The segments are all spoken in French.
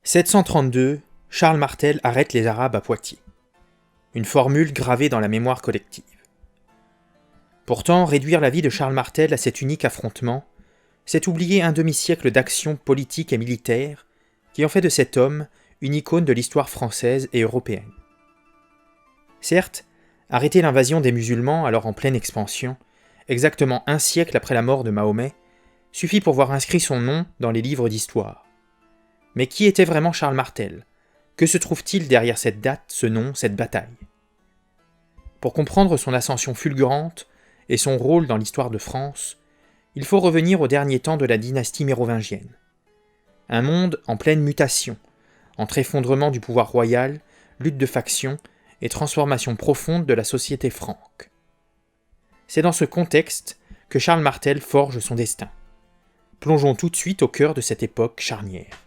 732, Charles Martel arrête les Arabes à Poitiers. Une formule gravée dans la mémoire collective. Pourtant, réduire la vie de Charles Martel à cet unique affrontement, c'est oublier un demi-siècle d'actions politiques et militaires qui ont fait de cet homme une icône de l'histoire française et européenne. Certes, arrêter l'invasion des musulmans alors en pleine expansion, exactement un siècle après la mort de Mahomet, suffit pour voir inscrit son nom dans les livres d'histoire. Mais qui était vraiment Charles Martel ? Que se trouve-t-il derrière cette date, ce nom, cette bataille ? Pour comprendre son ascension fulgurante et son rôle dans l'histoire de France, il faut revenir au dernier temps de la dynastie mérovingienne. Un monde en pleine mutation, entre effondrement du pouvoir royal, lutte de factions et transformation profonde de la société franque. C'est dans ce contexte que Charles Martel forge son destin. Plongeons tout de suite au cœur de cette époque charnière.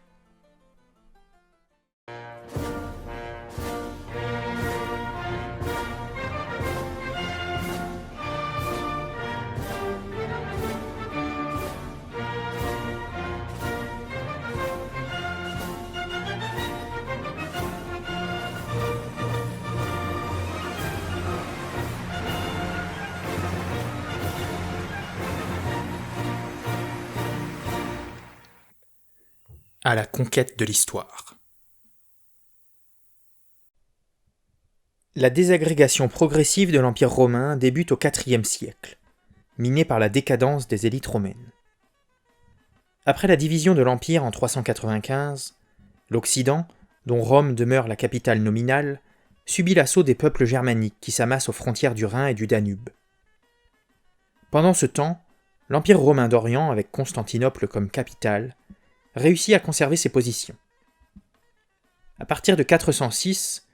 À la conquête de l'histoire. La désagrégation progressive de l'Empire romain débute au IVe siècle, minée par la décadence des élites romaines. Après la division de l'Empire en 395, l'Occident, dont Rome demeure la capitale nominale, subit l'assaut des peuples germaniques qui s'amassent aux frontières du Rhin et du Danube. Pendant ce temps, l'Empire romain d'Orient, avec Constantinople comme capitale, réussit à conserver ses positions. À partir de 406,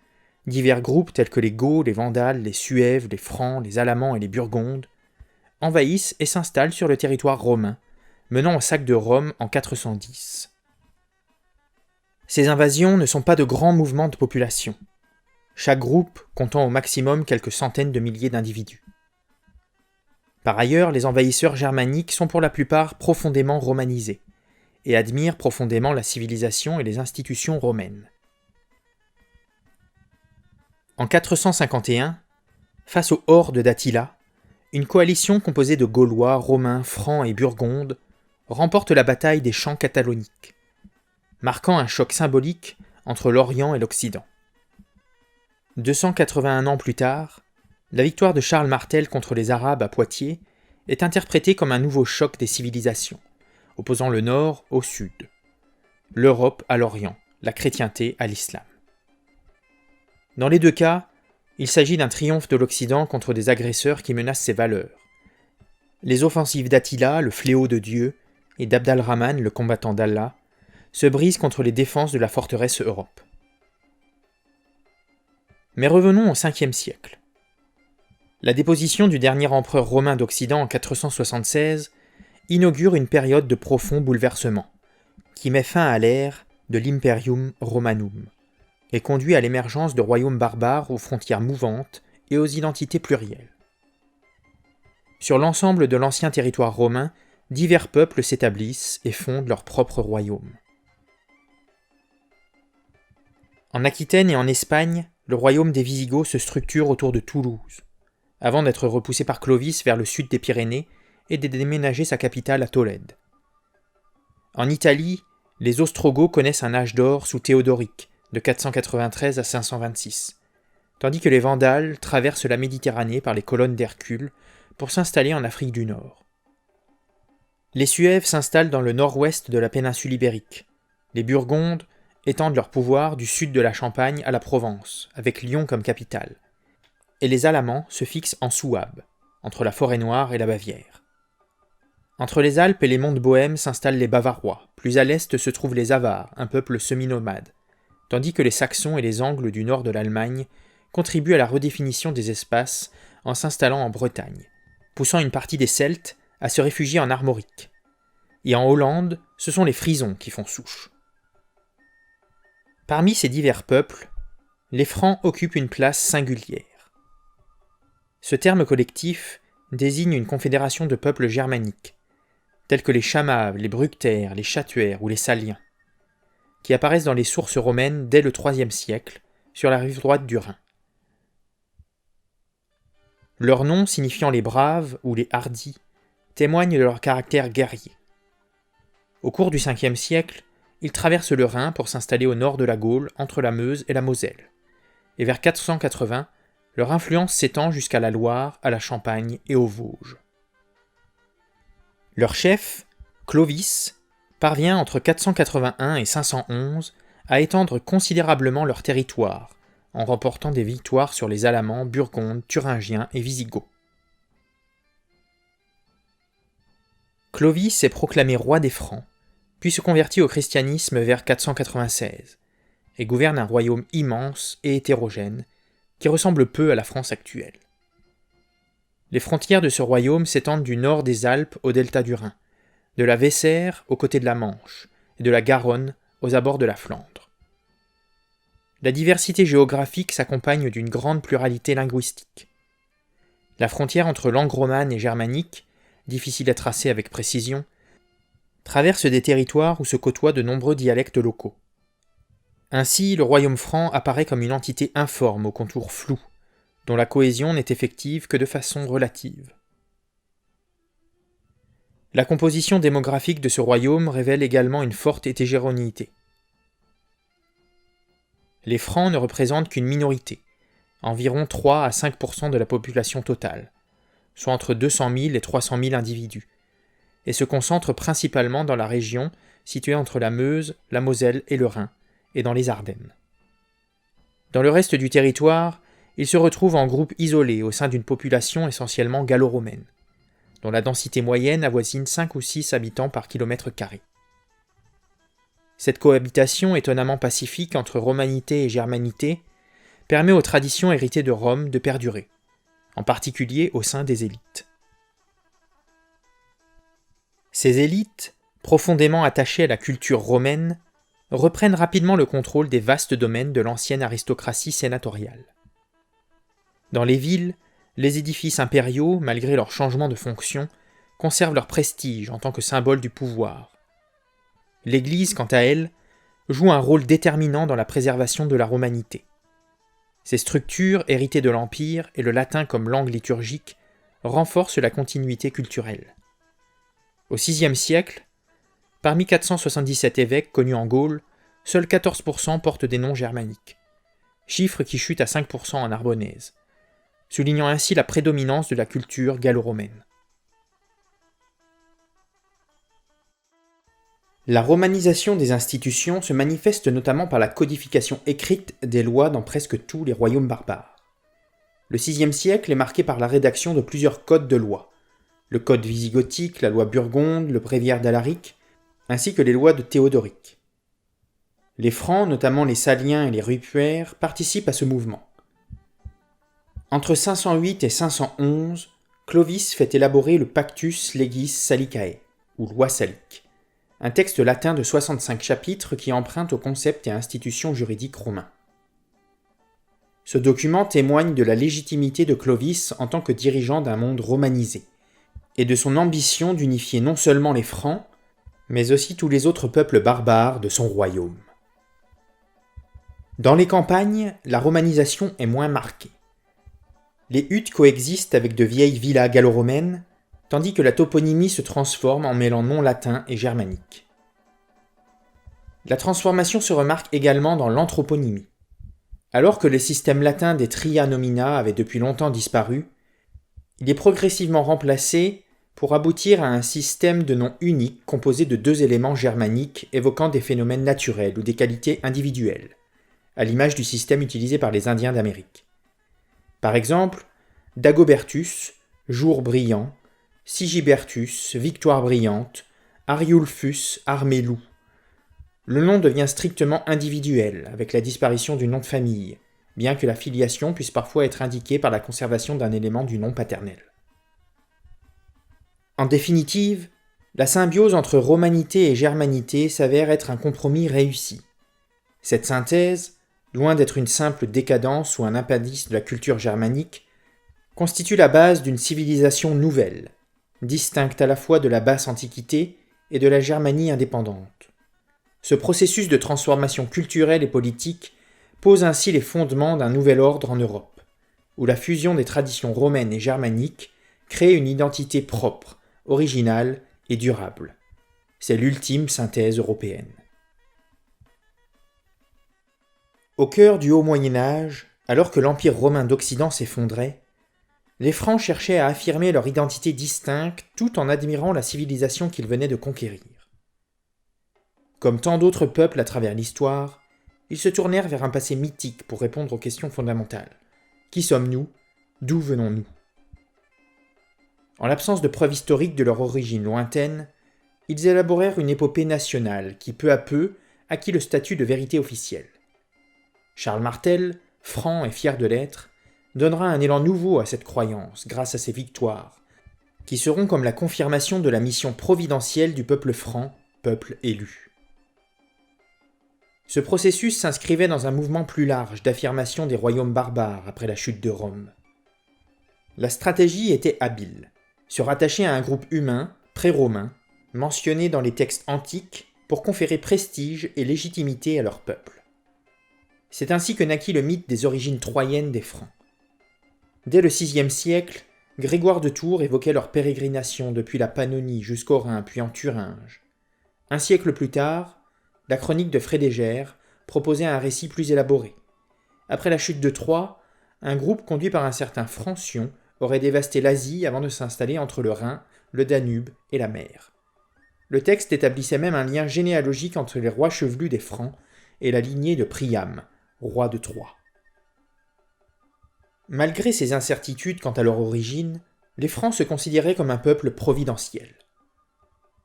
divers groupes tels que les Goths, les Vandales, les Suèves, les Francs, les Alamans et les Burgondes envahissent et s'installent sur le territoire romain, menant au sac de Rome en 410. Ces invasions ne sont pas de grands mouvements de population, chaque groupe comptant au maximum quelques centaines de milliers d'individus. Par ailleurs, les envahisseurs germaniques sont pour la plupart profondément romanisés, et admirent profondément la civilisation et les institutions romaines. En 451, face aux hordes d'Attila, une coalition composée de Gaulois, Romains, Francs et Burgondes remporte la bataille des Champs cataloniques, marquant un choc symbolique entre l'Orient et l'Occident. 281 ans plus tard, la victoire de Charles Martel contre les Arabes à Poitiers est interprétée comme un nouveau choc des civilisations, opposant le Nord au Sud, l'Europe à l'Orient, la chrétienté à l'islam. Dans les deux cas, il s'agit d'un triomphe de l'Occident contre des agresseurs qui menacent ses valeurs. Les offensives d'Attila, le fléau de Dieu, et d'Abd al-Rahman, le combattant d'Allah, se brisent contre les défenses de la forteresse Europe. Mais revenons au Ve siècle. La déposition du dernier empereur romain d'Occident en 476 inaugure une période de profond bouleversement, qui met fin à l'ère de l'Imperium Romanum et conduit à l'émergence de royaumes barbares aux frontières mouvantes et aux identités plurielles. Sur l'ensemble de l'ancien territoire romain, divers peuples s'établissent et fondent leur propre royaume. En Aquitaine et en Espagne, le royaume des Visigoths se structure autour de Toulouse, avant d'être repoussé par Clovis vers le sud des Pyrénées et de déménager sa capitale à Tolède. En Italie, les Ostrogoths connaissent un âge d'or sous Théodoric, de 493 à 526, tandis que les Vandales traversent la Méditerranée par les colonnes d'Hercule pour s'installer en Afrique du Nord. Les Suèves s'installent dans le nord-ouest de la péninsule ibérique. Les Burgondes étendent leur pouvoir du sud de la Champagne à la Provence, avec Lyon comme capitale. Et les Alamans se fixent en Souabe, entre la Forêt-Noire et la Bavière. Entre les Alpes et les monts de Bohême s'installent les Bavarois, plus à l'est se trouvent les Avars, un peuple semi-nomade, tandis que les Saxons et les Angles du nord de l'Allemagne contribuent à la redéfinition des espaces en s'installant en Bretagne, poussant une partie des Celtes à se réfugier en Armorique. Et en Hollande, ce sont les Frisons qui font souche. Parmi ces divers peuples, les Francs occupent une place singulière. Ce terme collectif désigne une confédération de peuples germaniques, tels que les Chamaves, les Bructères, les Chatuers ou les Saliens. qui apparaissent dans les sources romaines dès le IIIe siècle, sur la rive droite du Rhin. Leur nom, signifiant les braves ou les hardis, témoigne de leur caractère guerrier. Au cours du Ve siècle, ils traversent le Rhin pour s'installer au nord de la Gaule, entre la Meuse et la Moselle. Et vers 480, leur influence s'étend jusqu'à la Loire, à la Champagne et aux Vosges. Leur chef, Clovis, parvient entre 481 et 511 à étendre considérablement leur territoire, en remportant des victoires sur les Alamans, Burgondes, Thuringiens et Visigoths. Clovis est proclamé roi des Francs, puis se convertit au christianisme vers 496, et gouverne un royaume immense et hétérogène, qui ressemble peu à la France actuelle. Les frontières de ce royaume s'étendent du nord des Alpes au delta du Rhin, de la Weser aux côtés de la Manche, et de la Garonne aux abords de la Flandre. La diversité géographique s'accompagne d'une grande pluralité linguistique. La frontière entre langue romane et germanique, difficile à tracer avec précision, traverse des territoires où se côtoient de nombreux dialectes locaux. Ainsi, le royaume franc apparaît comme une entité informe aux contours flous, dont la cohésion n'est effective que de façon relative. La composition démographique de ce royaume révèle également une forte hétérogénéité. Les Francs ne représentent qu'une minorité, environ 3 à 5% de la population totale, soit entre 200 000 et 300 000 individus, et se concentrent principalement dans la région située entre la Meuse, la Moselle et le Rhin, et dans les Ardennes. Dans le reste du territoire, ils se retrouvent en groupes isolés au sein d'une population essentiellement gallo-romaine, dont la densité moyenne avoisine 5 ou 6 habitants par kilomètre carré. Cette cohabitation étonnamment pacifique entre romanité et germanité permet aux traditions héritées de Rome de perdurer, en particulier au sein des élites. Ces élites, profondément attachées à la culture romaine, reprennent rapidement le contrôle des vastes domaines de l'ancienne aristocratie sénatoriale. Dans les villes, les édifices impériaux, malgré leur changement de fonction, conservent leur prestige en tant que symbole du pouvoir. L'Église, quant à elle, joue un rôle déterminant dans la préservation de la romanité. Ces structures, héritées de l'Empire et le latin comme langue liturgique, renforcent la continuité culturelle. Au VIe siècle, parmi 477 évêques connus en Gaule, seuls 14% portent des noms germaniques, chiffre qui chute à 5% en Narbonnaise, soulignant ainsi la prédominance de la culture gallo-romaine. La romanisation des institutions se manifeste notamment par la codification écrite des lois dans presque tous les royaumes barbares. Le VIe siècle est marqué par la rédaction de plusieurs codes de loi, le code visigothique, la loi burgonde, le bréviaire d'Alaric, ainsi que les lois de Théodoric. Les Francs, notamment les Saliens et les Ripuaires, participent à ce mouvement. Entre 508 et 511, Clovis fait élaborer le Pactus Legis Salicae, ou loi salique, un texte latin de 65 chapitres qui emprunte aux concepts et institutions juridiques romains. Ce document témoigne de la légitimité de Clovis en tant que dirigeant d'un monde romanisé, et de son ambition d'unifier non seulement les Francs, mais aussi tous les autres peuples barbares de son royaume. Dans les campagnes, la romanisation est moins marquée. Les huttes coexistent avec de vieilles villas gallo-romaines, tandis que la toponymie se transforme en mêlant noms latins et germaniques. La transformation se remarque également dans l'anthroponymie. Alors que le système latin des tria nomina avait depuis longtemps disparu, il est progressivement remplacé pour aboutir à un système de noms uniques composé de 2 éléments germaniques évoquant des phénomènes naturels ou des qualités individuelles, à l'image du système utilisé par les Indiens d'Amérique. Par exemple, Dagobertus, jour brillant, Sigibertus, victoire brillante, Ariulfus, armée loup. Le nom devient strictement individuel, avec la disparition du nom de famille, bien que la filiation puisse parfois être indiquée par la conservation d'un élément du nom paternel. En définitive, la symbiose entre romanité et germanité s'avère être un compromis réussi. Cette synthèse, loin d'être une simple décadence ou un appendice de la culture germanique, constitue la base d'une civilisation nouvelle, distincte à la fois de la basse antiquité et de la Germanie indépendante. Ce processus de transformation culturelle et politique pose ainsi les fondements d'un nouvel ordre en Europe, où la fusion des traditions romaines et germaniques crée une identité propre, originale et durable. C'est l'ultime synthèse européenne. Au cœur du Haut Moyen Âge, alors que l'Empire romain d'Occident s'effondrait, les Francs cherchaient à affirmer leur identité distincte tout en admirant la civilisation qu'ils venaient de conquérir. Comme tant d'autres peuples à travers l'histoire, ils se tournèrent vers un passé mythique pour répondre aux questions fondamentales. Qui sommes-nous ? D'où venons-nous ? En l'absence de preuves historiques de leur origine lointaine, ils élaborèrent une épopée nationale qui peu à peu acquit le statut de vérité officielle. Charles Martel, franc et fier de l'être, donnera un élan nouveau à cette croyance grâce à ses victoires, qui seront comme la confirmation de la mission providentielle du peuple franc, peuple élu. Ce processus s'inscrivait dans un mouvement plus large d'affirmation des royaumes barbares après la chute de Rome. La stratégie était habile, se rattacher à un groupe humain, pré-romain, mentionné dans les textes antiques pour conférer prestige et légitimité à leur peuple. C'est ainsi que naquit le mythe des origines troyennes des Francs. Dès le VIe siècle, Grégoire de Tours évoquait leur pérégrination depuis la Pannonie jusqu'au Rhin puis en Thuringe. Un siècle plus tard, la chronique de Frédégère proposait un récit plus élaboré. Après la chute de Troie, un groupe conduit par un certain Francion aurait dévasté l'Asie avant de s'installer entre le Rhin, le Danube et la mer. Le texte établissait même un lien généalogique entre les rois chevelus des Francs et la lignée de Priam, roi de Troie. Malgré ces incertitudes quant à leur origine, les Francs se considéraient comme un peuple providentiel.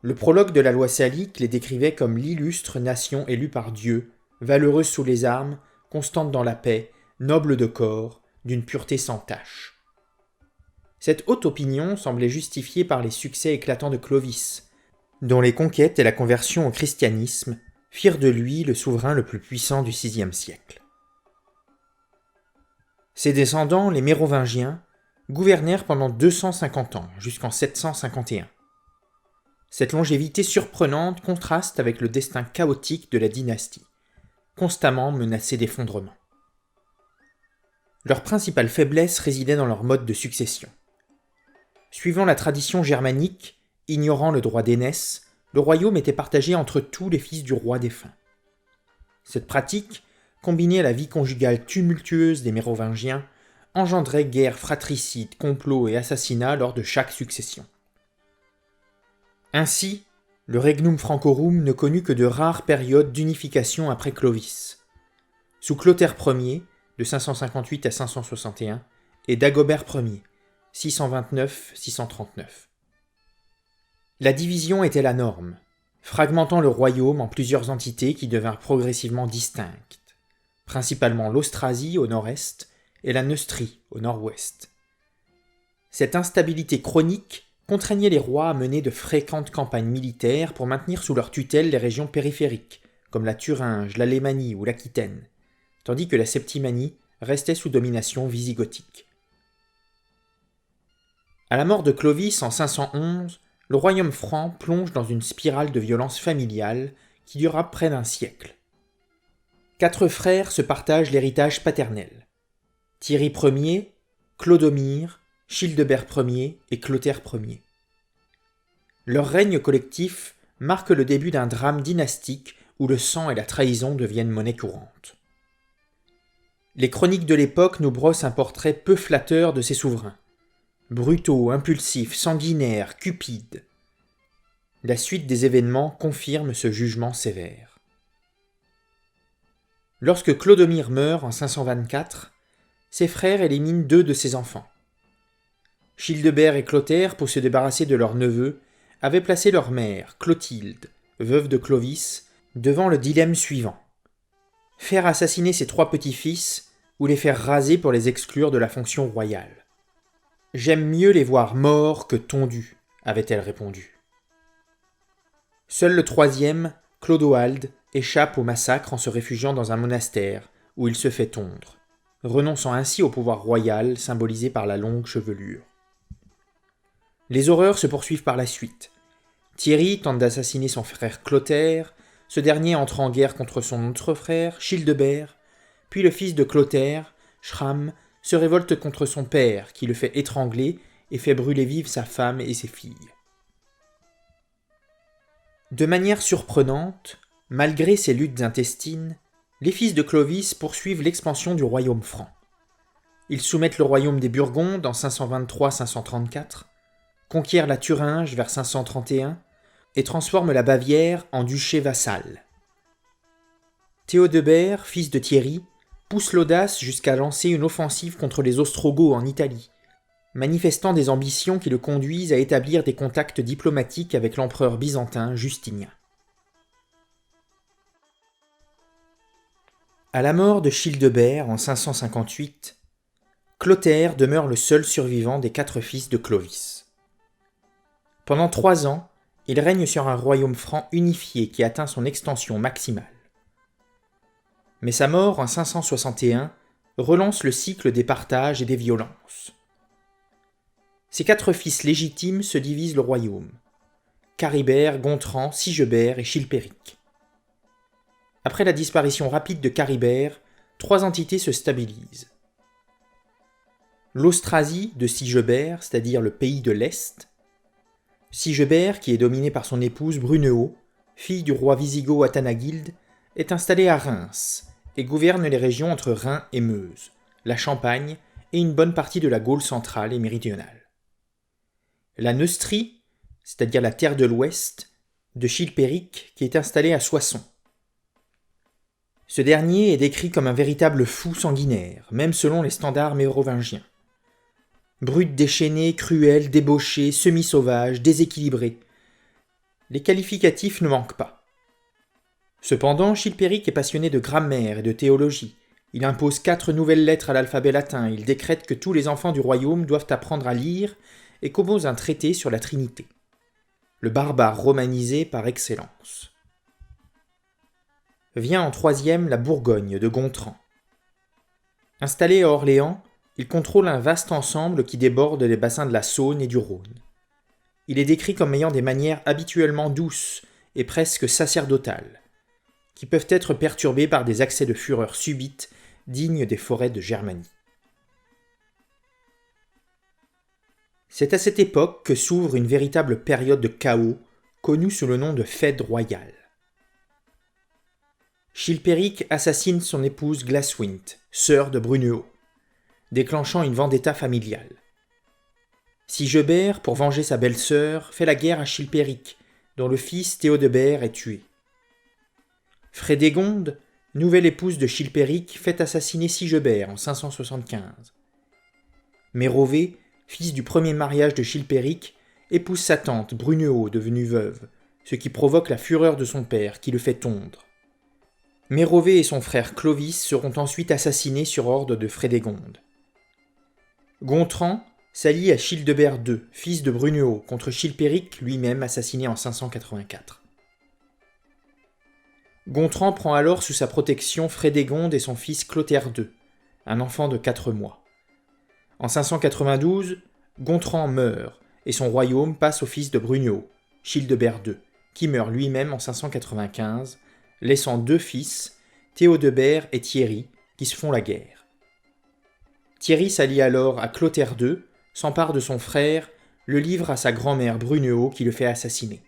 Le prologue de la loi salique les décrivait comme l'illustre nation élue par Dieu, valeureuse sous les armes, constante dans la paix, noble de corps, d'une pureté sans tache. Cette haute opinion semblait justifiée par les succès éclatants de Clovis, dont les conquêtes et la conversion au christianisme firent de lui le souverain le plus puissant du VIe siècle. Ses descendants, les Mérovingiens, gouvernèrent pendant 250 ans, jusqu'en 751. Cette longévité surprenante contraste avec le destin chaotique de la dynastie, constamment menacée d'effondrement. Leur principale faiblesse résidait dans leur mode de succession. Suivant la tradition germanique, ignorant le droit d'aînesse, le royaume était partagé entre tous les fils du roi défunt. Cette pratique, combinée à la vie conjugale tumultueuse des Mérovingiens, engendrait guerres fratricides, complots et assassinats lors de chaque succession. Ainsi, le Regnum Francorum ne connut que de rares périodes d'unification après Clovis. Sous Clotaire Ier, de 558 à 561, et Dagobert Ier, 629-639. La division était la norme, fragmentant le royaume en plusieurs entités qui devinrent progressivement distinctes, principalement l'Austrasie au nord-est et la Neustrie au nord-ouest. Cette instabilité chronique contraignait les rois à mener de fréquentes campagnes militaires pour maintenir sous leur tutelle les régions périphériques, comme la Thuringe, l'Alémanie ou l'Aquitaine, tandis que la Septimanie restait sous domination wisigothique. À la mort de Clovis en 511, le royaume franc plonge dans une spirale de violence familiale qui dura près d'un siècle. 4 frères se partagent l'héritage paternel. Thierry Ier, Clodomir, Childebert Ier et Clotaire Ier. Leur règne collectif marque le début d'un drame dynastique où le sang et la trahison deviennent monnaie courante. Les chroniques de l'époque nous brossent un portrait peu flatteur de ces souverains. Brutaux, impulsifs, sanguinaires, cupides. La suite des événements confirme ce jugement sévère. Lorsque Clodomir meurt en 524, ses frères éliminent 2 de ses enfants. Childebert et Clotaire, pour se débarrasser de leur neveu, avaient placé leur mère, Clotilde, veuve de Clovis, devant le dilemme suivant. Faire assassiner ses 3 petits-fils ou les faire raser pour les exclure de la fonction royale. « J'aime mieux les voir morts que tondus », avait-elle répondu. Seul le 3e, Clodoald, échappe au massacre en se réfugiant dans un monastère où il se fait tondre, renonçant ainsi au pouvoir royal symbolisé par la longue chevelure. Les horreurs se poursuivent par la suite. Thierry tente d'assassiner son frère Clotaire, ce dernier entre en guerre contre son autre frère, Childebert, puis le fils de Clotaire, Schram, se révolte contre son père, qui le fait étrangler et fait brûler vive sa femme et ses filles. De manière surprenante, malgré ces luttes intestines, les fils de Clovis poursuivent l'expansion du royaume franc. Ils soumettent le royaume des Burgondes en 523-534, conquièrent la Thuringe vers 531 et transforment la Bavière en duché vassal. Théodebert, fils de Thierry, pousse l'audace jusqu'à lancer une offensive contre les Ostrogoths en Italie, manifestant des ambitions qui le conduisent à établir des contacts diplomatiques avec l'empereur byzantin Justinien. À la mort de Childebert en 558, Clotaire demeure le seul survivant des 4 fils de Clovis. Pendant 3 ans, il règne sur un royaume franc unifié qui atteint son extension maximale. Mais sa mort en 561 relance le cycle des partages et des violences. Ses 4 fils légitimes se divisent le royaume: Charibert, Gontran, Sigebert et Chilpéric. Après la disparition rapide de Charibert, 3 entités se stabilisent. L'Austrasie de Sigebert, c'est-à-dire le pays de l'Est. Sigebert, qui est dominé par son épouse Brunehaut, fille du roi wisigoth Athanagild, est installé à Reims et gouverne les régions entre Rhin et Meuse, la Champagne et une bonne partie de la Gaule centrale et méridionale. La Neustrie, c'est-à-dire la terre de l'Ouest, de Chilpéric, qui est installé à Soissons. Ce dernier est décrit comme un véritable fou sanguinaire, même selon les standards mérovingiens. Brute déchaînée, cruelle, débauchée, semi-sauvage, déséquilibrée. Les qualificatifs ne manquent pas. Cependant, Chilpéric est passionné de grammaire et de théologie. Il impose 4 nouvelles lettres à l'alphabet latin. Il décrète que tous les enfants du royaume doivent apprendre à lire et compose un traité sur la Trinité. Le barbare romanisé par excellence. Vient en 3e la Bourgogne de Gontran. Installé à Orléans, il contrôle un vaste ensemble qui déborde les bassins de la Saône et du Rhône. Il est décrit comme ayant des manières habituellement douces et presque sacerdotales, qui peuvent être perturbées par des accès de fureur subite dignes des forêts de Germanie. C'est à cette époque que s'ouvre une véritable période de chaos, connue sous le nom de Fête royale. Chilpéric assassine son épouse Glaswint, sœur de Brunehaut, déclenchant une vendetta familiale. Sigebert, pour venger sa belle-sœur, fait la guerre à Chilpéric, dont le fils Théodebert est tué. Frédégonde, nouvelle épouse de Chilpéric, fait assassiner Sigebert en 575. Mérové, fils du premier mariage de Chilpéric, épouse sa tante Brunehaut, devenue veuve, ce qui provoque la fureur de son père, qui le fait tondre. Mérové et son frère Clovis seront ensuite assassinés sur ordre de Frédégonde. Gontran s'allie à Childebert II, fils de Brunehaut, contre Chilpéric lui-même assassiné en 584. Gontran prend alors sous sa protection Frédégonde et son fils Clotaire II, un enfant de 4 mois. En 592, Gontran meurt et son royaume passe au fils de Brunehaut, Childebert II, qui meurt lui-même en 595, laissant 2 fils, Théodebert et Thierry, qui se font la guerre. Thierry s'allie alors à Clotaire II, s'empare de son frère, le livre à sa grand-mère Brunehaut qui le fait assassiner.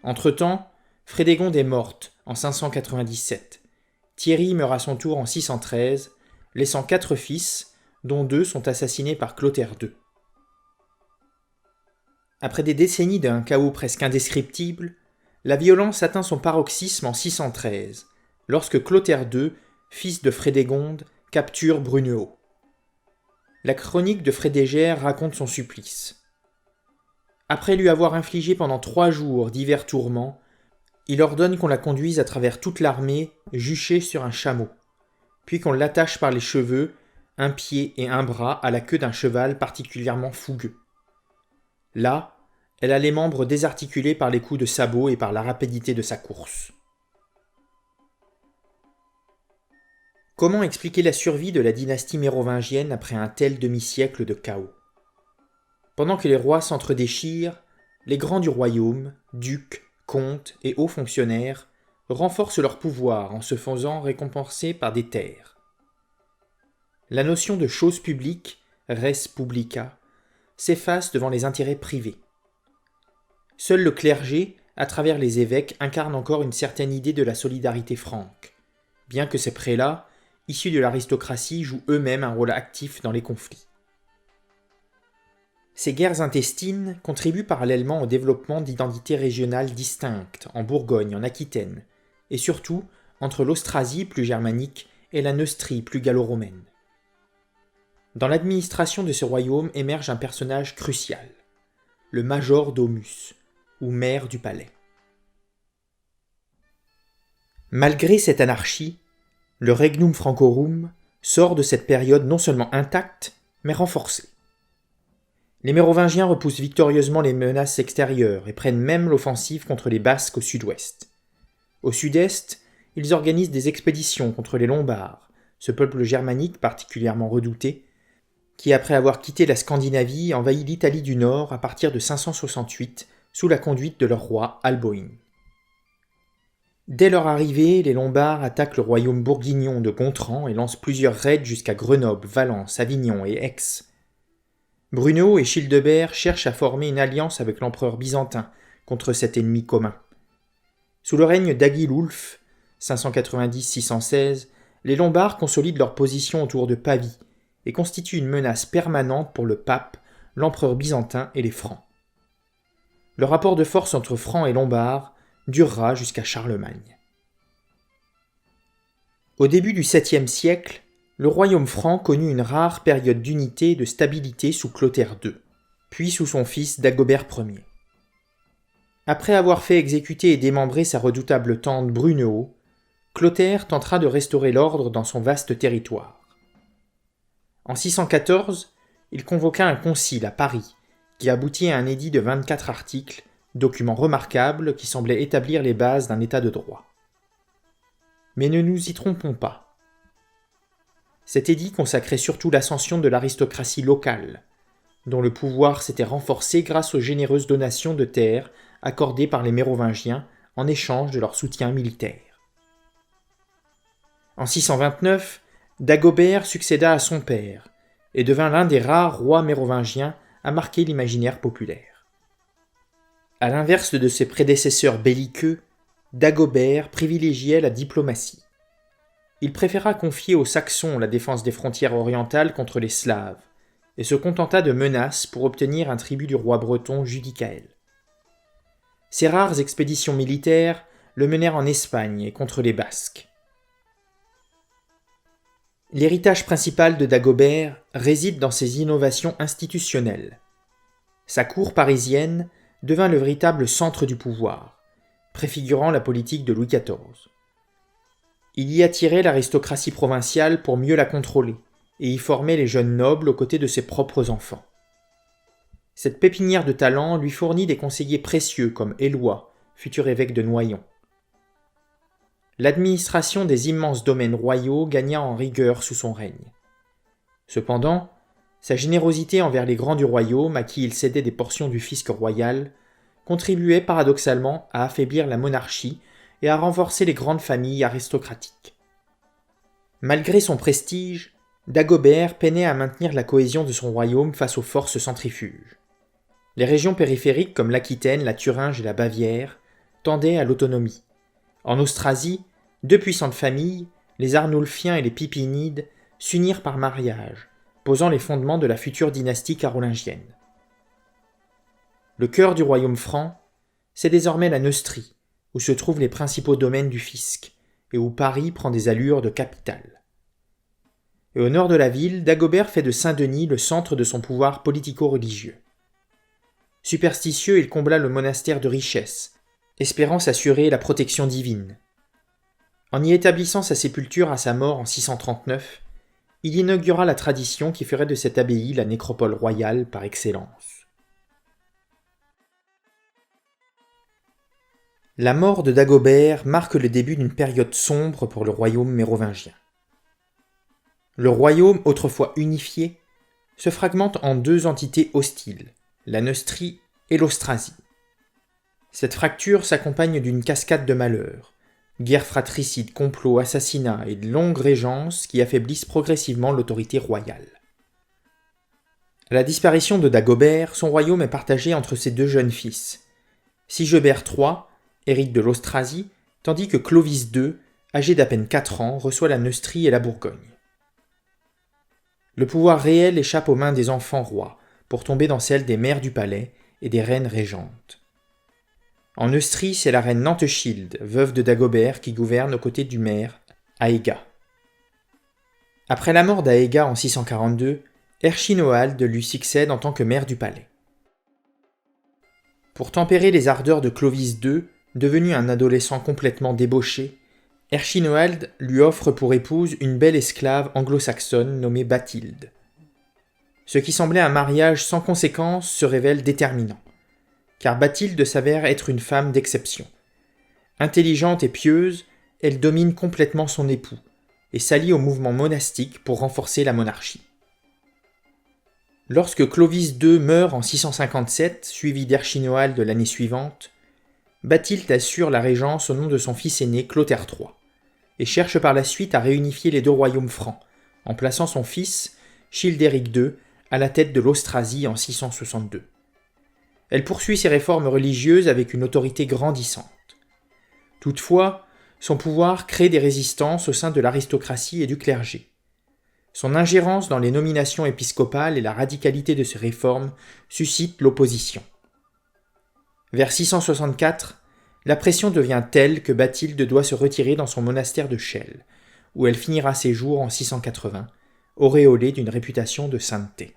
Entre-temps, Frédégonde est morte en 597. Thierry meurt à son tour en 613, laissant 4 fils, dont 2 sont assassinés par Clotaire II. Après des décennies d'un chaos presque indescriptible, la violence atteint son paroxysme en 613, lorsque Clotaire II, fils de Frédégonde, capture Brunehaut. La chronique de Frédégère raconte son supplice. Après lui avoir infligé pendant 3 jours divers tourments, il ordonne qu'on la conduise à travers toute l'armée, juchée sur un chameau, puis qu'on l'attache par les cheveux, un pied et un bras à la queue d'un cheval particulièrement fougueux. Là, elle a les membres désarticulés par les coups de sabot et par la rapidité de sa course. Comment expliquer la survie de la dynastie mérovingienne après un tel demi-siècle de chaos? Pendant que les rois s'entre-déchirent, les grands du royaume, ducs, comtes et hauts fonctionnaires, renforcent leur pouvoir en se faisant récompenser par des terres. La notion de chose publique, res publica, s'efface devant les intérêts privés. Seul le clergé, à travers les évêques, incarne encore une certaine idée de la solidarité franque, bien que ces prélats, issus de l'aristocratie, jouent eux-mêmes un rôle actif dans les conflits. Ces guerres intestines contribuent parallèlement au développement d'identités régionales distinctes en Bourgogne, en Aquitaine, et surtout entre l'Austrasie plus germanique et la Neustrie plus gallo-romaine. Dans l'administration de ce royaume émerge un personnage crucial, le major domus, ou maire du palais. Malgré cette anarchie, le Regnum Francorum sort de cette période non seulement intact, mais renforcé. Les Mérovingiens repoussent victorieusement les menaces extérieures et prennent même l'offensive contre les Basques au sud-ouest. Au sud-est, ils organisent des expéditions contre les Lombards, ce peuple germanique particulièrement redouté, qui après avoir quitté la Scandinavie envahit l'Italie du Nord à partir de 568 sous la conduite de leur roi Alboin. Dès leur arrivée, les Lombards attaquent le royaume bourguignon de Gontran et lancent plusieurs raids jusqu'à Grenoble, Valence, Avignon et Aix. Bruno et Childebert cherchent à former une alliance avec l'empereur byzantin contre cet ennemi commun. Sous le règne d'Agilulf, 590-616, les Lombards consolident leur position autour de Pavie et constituent une menace permanente pour le pape, l'empereur byzantin et les Francs. Le rapport de force entre Francs et Lombards durera jusqu'à Charlemagne. Au début du 7e siècle, le royaume franc connut une rare période d'unité et de stabilité sous Clotaire II, puis sous son fils Dagobert Ier. Après avoir fait exécuter et démembrer sa redoutable tante Brunehaut, Clotaire tentera de restaurer l'ordre dans son vaste territoire. En 614, il convoqua un concile à Paris, qui aboutit à un édit de 24 articles, document remarquable qui semblait établir les bases d'un état de droit. Mais ne nous y trompons pas. Cet édit consacrait surtout l'ascension de l'aristocratie locale, dont le pouvoir s'était renforcé grâce aux généreuses donations de terres accordées par les Mérovingiens en échange de leur soutien militaire. En 629, Dagobert succéda à son père et devint l'un des rares rois mérovingiens à marquer l'imaginaire populaire. À l'inverse de ses prédécesseurs belliqueux, Dagobert privilégiait la diplomatie. Il préféra confier aux Saxons la défense des frontières orientales contre les Slaves, et se contenta de menaces pour obtenir un tribut du roi breton Judicaël. Ces rares expéditions militaires le menèrent en Espagne et contre les Basques. L'héritage principal de Dagobert réside dans ses innovations institutionnelles. Sa cour parisienne devint le véritable centre du pouvoir, préfigurant la politique de Louis XIV. Il y attirait l'aristocratie provinciale pour mieux la contrôler et y formait les jeunes nobles aux côtés de ses propres enfants. Cette pépinière de talents lui fournit des conseillers précieux comme Éloi, futur évêque de Noyon. L'administration des immenses domaines royaux gagna en rigueur sous son règne. Cependant, sa générosité envers les grands du royaume à qui il cédait des portions du fisc royal contribuait paradoxalement à affaiblir la monarchie et à renforcer les grandes familles aristocratiques. Malgré son prestige, Dagobert peinait à maintenir la cohésion de son royaume face aux forces centrifuges. Les régions périphériques comme l'Aquitaine, la Thuringe et la Bavière tendaient à l'autonomie. En Austrasie, deux puissantes familles, les Arnulfiens et les Pipinides, s'unirent par mariage, posant les fondements de la future dynastie carolingienne. Le cœur du royaume franc, c'est désormais la Neustrie, où se trouvent les principaux domaines du fisc, et où Paris prend des allures de capitale. Et au nord de la ville, Dagobert fait de Saint-Denis le centre de son pouvoir politico-religieux. Superstitieux, il combla le monastère de richesses, espérant s'assurer la protection divine. En y établissant sa sépulture à sa mort en 639, il inaugura la tradition qui ferait de cette abbaye la nécropole royale par excellence. La mort de Dagobert marque le début d'une période sombre pour le royaume mérovingien. Le royaume, autrefois unifié, se fragmente en deux entités hostiles, la Neustrie et l'Austrasie. Cette fracture s'accompagne d'une cascade de malheurs, Guerre fratricide, complots, assassinats et de longues régences qui affaiblissent progressivement l'autorité royale. À la disparition de Dagobert, son royaume est partagé entre ses deux jeunes fils. Sigebert III hérite de l'Austrasie, tandis que Clovis II, âgé d'à peine 4 ans, reçoit la Neustrie et la Bourgogne. Le pouvoir réel échappe aux mains des enfants rois, pour tomber dans celles des mères du palais et des reines régentes. En Neustrie, c'est la reine Nantechilde, veuve de Dagobert, qui gouverne aux côtés du maire, Aëga. Après la mort d'Aëga en 642, Erchinoald lui succède en tant que maire du palais. Pour tempérer les ardeurs de Clovis II, devenu un adolescent complètement débauché, Erchinoald lui offre pour épouse une belle esclave anglo-saxonne nommée Bathilde. Ce qui semblait un mariage sans conséquence se révèle déterminant, car Bathilde s'avère être une femme d'exception. Intelligente et pieuse, elle domine complètement son époux et s'allie au mouvement monastique pour renforcer la monarchie. Lorsque Clovis II meurt en 657, suivi d'Erchinoald de l'année suivante, Bathilde assure la régence au nom de son fils aîné Clotaire III, et cherche par la suite à réunifier les deux royaumes francs, en plaçant son fils, Childéric II, à la tête de l'Austrasie en 662. Elle poursuit ses réformes religieuses avec une autorité grandissante. Toutefois, son pouvoir crée des résistances au sein de l'aristocratie et du clergé. Son ingérence dans les nominations épiscopales et la radicalité de ses réformes suscitent l'opposition. Vers 664, la pression devient telle que Bathilde doit se retirer dans son monastère de Chelles, où elle finira ses jours en 680, auréolée d'une réputation de sainteté.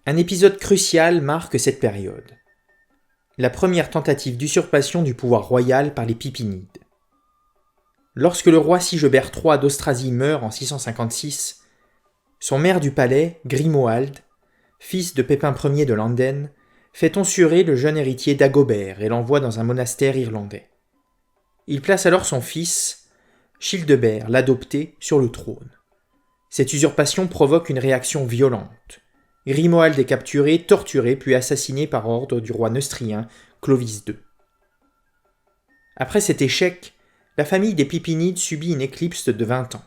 Un épisode crucial marque cette période. La première tentative d'usurpation du pouvoir royal par les Pipinides. Lorsque le roi Sigebert III d'Austrasie meurt en 656, son maire du palais, Grimoald, fils de Pépin Ier de Landen, fait tonsurer le jeune héritier d'Agobert et l'envoie dans un monastère irlandais. Il place alors son fils, Childebert, l'adopté, sur le trône. Cette usurpation provoque une réaction violente. Grimoald est capturé, torturé, puis assassiné par ordre du roi neustrien Clovis II. Après cet échec, la famille des Pipinides subit une éclipse de 20 ans.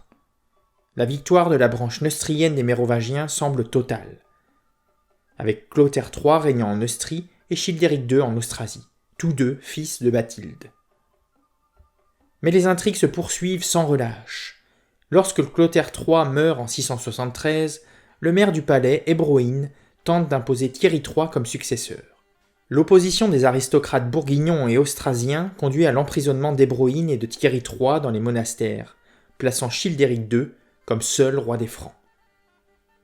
La victoire de la branche neustrienne des Mérovingiens semble totale, avec Clotaire III régnant en Neustrie et Childéric II en Austrasie, tous deux fils de Bathilde. Mais les intrigues se poursuivent sans relâche. Lorsque Clotaire III meurt en 673, le maire du palais, Ebroin, tente d'imposer Thierry III comme successeur. L'opposition des aristocrates bourguignons et austrasiens conduit à l'emprisonnement d'Ebroin et de Thierry III dans les monastères, plaçant Childéric II comme seul roi des Francs.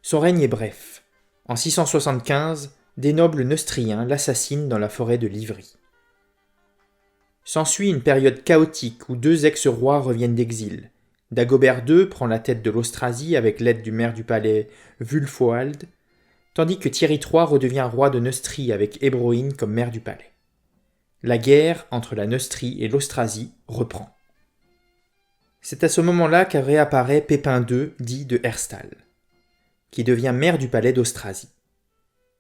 Son règne est bref. En 675, des nobles neustriens l'assassinent dans la forêt de Livry. S'ensuit une période chaotique où deux ex-rois reviennent d'exil. Dagobert II prend la tête de l'Austrasie avec l'aide du maire du palais Wulfoald, tandis que Thierry III redevient roi de Neustrie avec Ebroin comme maire du palais. La guerre entre la Neustrie et l'Austrasie reprend. C'est à ce moment-là que réapparaît Pépin II, dit de Herstal, qui devient maire du palais d'Austrasie.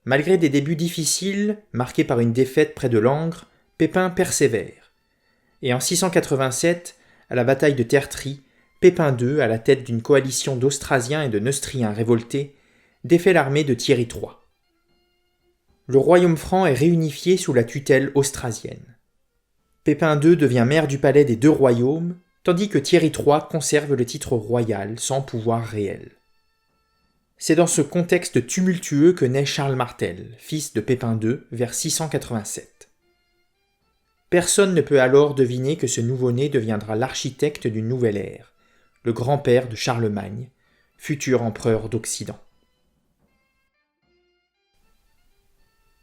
Malgré des débuts difficiles, marqués par une défaite près de Langres, Pépin persévère. Et en 687, à la bataille de Tertry, Pépin II, à la tête d'une coalition d'Austrasiens et de Neustriens révoltés, défait l'armée de Thierry III. Le royaume franc est réunifié sous la tutelle austrasienne. Pépin II devient maire du palais des deux royaumes, tandis que Thierry III conserve le titre royal sans pouvoir réel. C'est dans ce contexte tumultueux que naît Charles Martel, fils de Pépin II, vers 687. Personne ne peut alors deviner que ce nouveau-né deviendra l'architecte d'une nouvelle ère, le grand-père de Charlemagne, futur empereur d'Occident.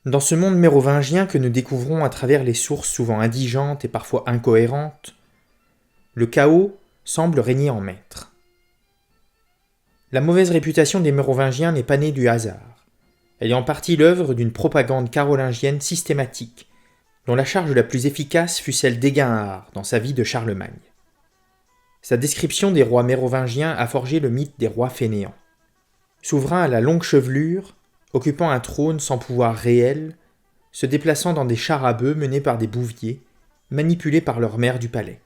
Dans ce monde mérovingien que nous découvrons à travers les sources souvent indigentes et parfois incohérentes, le chaos semble régner en maître. La mauvaise réputation des Mérovingiens n'est pas née du hasard. Elle est en partie l'œuvre d'une propagande carolingienne systématique, dont la charge la plus efficace fut celle d'Eginhard dans sa vie de Charlemagne. Sa description des rois mérovingiens a forgé le mythe des rois fainéants. Souverains à la longue chevelure, occupant un trône sans pouvoir réel, se déplaçant dans des chars à bœufs menés par des bouviers, manipulés par leur mère du palais.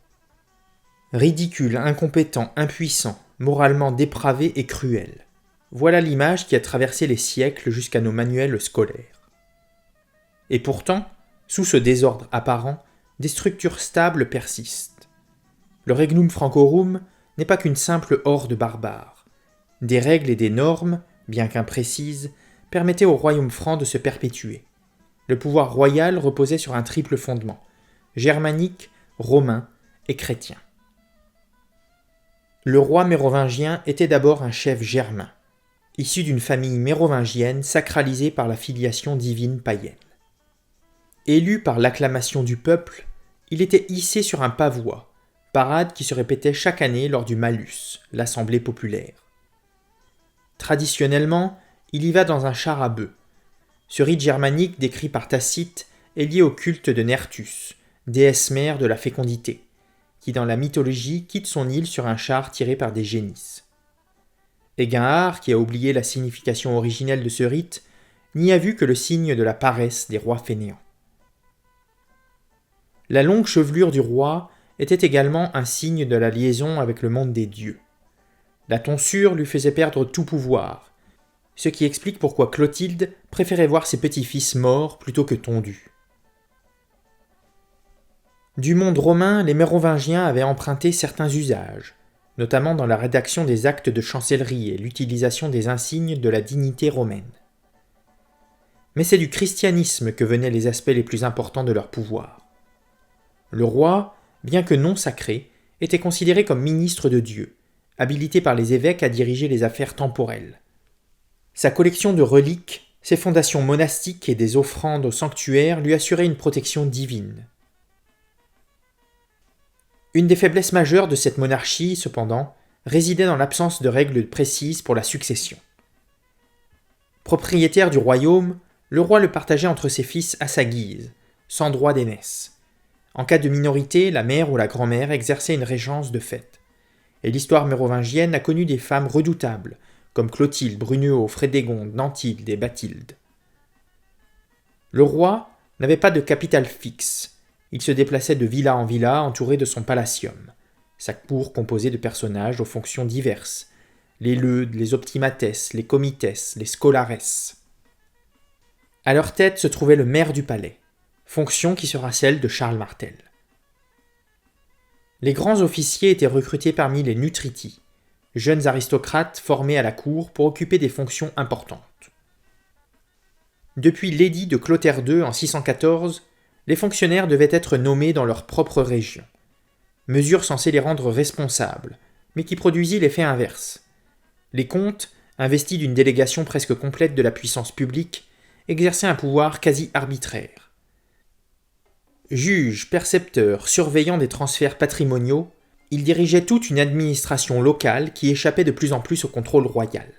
Ridicules, incompétents, impuissants, moralement dépravés et cruels. Voilà l'image qui a traversé les siècles jusqu'à nos manuels scolaires. Et pourtant, sous ce désordre apparent, des structures stables persistent. Le Regnum Francorum n'est pas qu'une simple horde barbare. Des règles et des normes, bien qu'imprécises, permettaient au royaume franc de se perpétuer. Le pouvoir royal reposait sur un triple fondement, germanique, romain et chrétien. Le roi mérovingien était d'abord un chef germain, issu d'une famille mérovingienne sacralisée par la filiation divine païenne. Élu par l'acclamation du peuple, il était hissé sur un pavois, parade qui se répétait chaque année lors du Malus, l'assemblée populaire. Traditionnellement, il y va dans un char à bœufs. Ce rite germanique décrit par Tacite est lié au culte de Nertus, déesse mère de la fécondité, qui dans la mythologie quitte son île sur un char tiré par des génisses. Eginhard, qui a oublié la signification originelle de ce rite, n'y a vu que le signe de la paresse des rois fainéants. La longue chevelure du roi était également un signe de la liaison avec le monde des dieux. La tonsure lui faisait perdre tout pouvoir, ce qui explique pourquoi Clotilde préférait voir ses petits-fils morts plutôt que tondus. Du monde romain, les Mérovingiens avaient emprunté certains usages, notamment dans la rédaction des actes de chancellerie et l'utilisation des insignes de la dignité romaine. Mais c'est du christianisme que venaient les aspects les plus importants de leur pouvoir. Le roi, bien que non sacré, était considéré comme ministre de Dieu, habilité par les évêques à diriger les affaires temporelles. Sa collection de reliques, ses fondations monastiques et des offrandes au sanctuaire lui assuraient une protection divine. Une des faiblesses majeures de cette monarchie, cependant, résidait dans l'absence de règles précises pour la succession. Propriétaire du royaume, le roi le partageait entre ses fils à sa guise, sans droit d'aînesse. En cas de minorité, la mère ou la grand-mère exerçait une régence de fait. Et l'histoire mérovingienne a connu des femmes redoutables, comme Clotilde, Brunehaut, Frédégonde, Nantilde et Bathilde. Le roi n'avait pas de capitale fixe. Il se déplaçait de villa en villa entouré de son palatium, sa cour composée de personnages aux fonctions diverses, les leudes, les optimates, les comites, les scolares. À leur tête se trouvait le maire du palais, fonction qui sera celle de Charles Martel. Les grands officiers étaient recrutés parmi les nutriti, jeunes aristocrates formés à la cour pour occuper des fonctions importantes. Depuis l'édit de Clotaire II en 614, les fonctionnaires devaient être nommés dans leur propre région, mesure censée les rendre responsables, mais qui produisit l'effet inverse. Les comtes, investis d'une délégation presque complète de la puissance publique, exerçaient un pouvoir quasi arbitraire. Juges, percepteurs, surveillants des transferts patrimoniaux, ils dirigeaient toute une administration locale qui échappait de plus en plus au contrôle royal.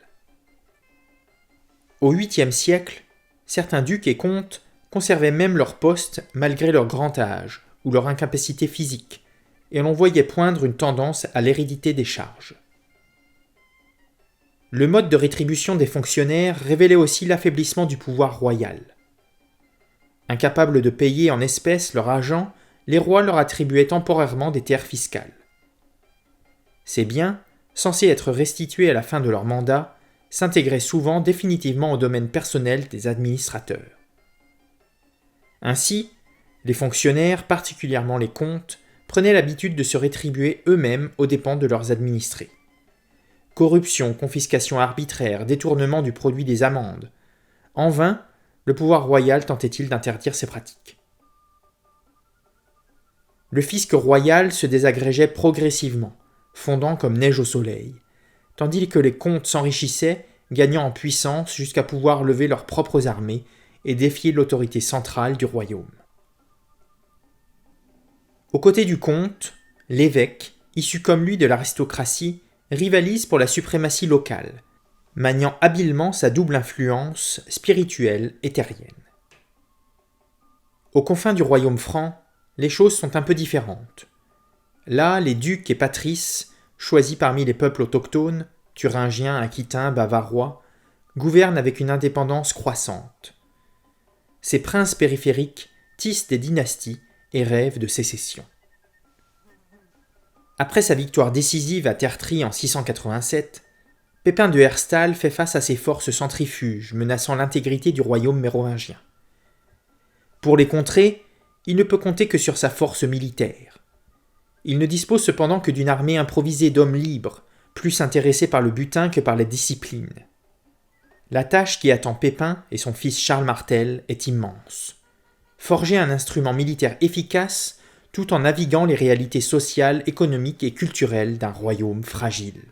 Au 8e siècle, certains ducs et comtes conservaient même leur poste malgré leur grand âge ou leur incapacité physique, et l'on voyait poindre une tendance à l'hérédité des charges. Le mode de rétribution des fonctionnaires révélait aussi l'affaiblissement du pouvoir royal. Incapables de payer en espèces leur argent, les rois leur attribuaient temporairement des terres fiscales. Ces biens, censés être restitués à la fin de leur mandat, s'intégraient souvent définitivement au domaine personnel des administrateurs. Ainsi, les fonctionnaires, particulièrement les comtes, prenaient l'habitude de se rétribuer eux-mêmes aux dépens de leurs administrés. Corruption, confiscation arbitraire, détournement du produit des amendes. En vain, le pouvoir royal tentait-il d'interdire ces pratiques. Le fisc royal se désagrégeait progressivement, fondant comme neige au soleil, tandis que les comtes s'enrichissaient, gagnant en puissance jusqu'à pouvoir lever leurs propres armées et défier l'autorité centrale du royaume. Aux côtés du comte, l'évêque, issu comme lui de l'aristocratie, rivalise pour la suprématie locale, maniant habilement sa double influence spirituelle et terrienne. Aux confins du royaume franc, les choses sont un peu différentes. Là, les ducs et patrices, choisis parmi les peuples autochtones, thuringiens, aquitains, bavarois, gouvernent avec une indépendance croissante. Ces princes périphériques tissent des dynasties et rêve de sécession. Après sa victoire décisive à Tertry en 687, Pépin de Herstal fait face à ses forces centrifuges menaçant l'intégrité du royaume mérovingien. Pour les contrer, il ne peut compter que sur sa force militaire. Il ne dispose cependant que d'une armée improvisée d'hommes libres, plus intéressés par le butin que par la discipline. La tâche qui attend Pépin et son fils Charles Martel est immense. Forger un instrument militaire efficace tout en naviguant les réalités sociales, économiques et culturelles d'un royaume fragile.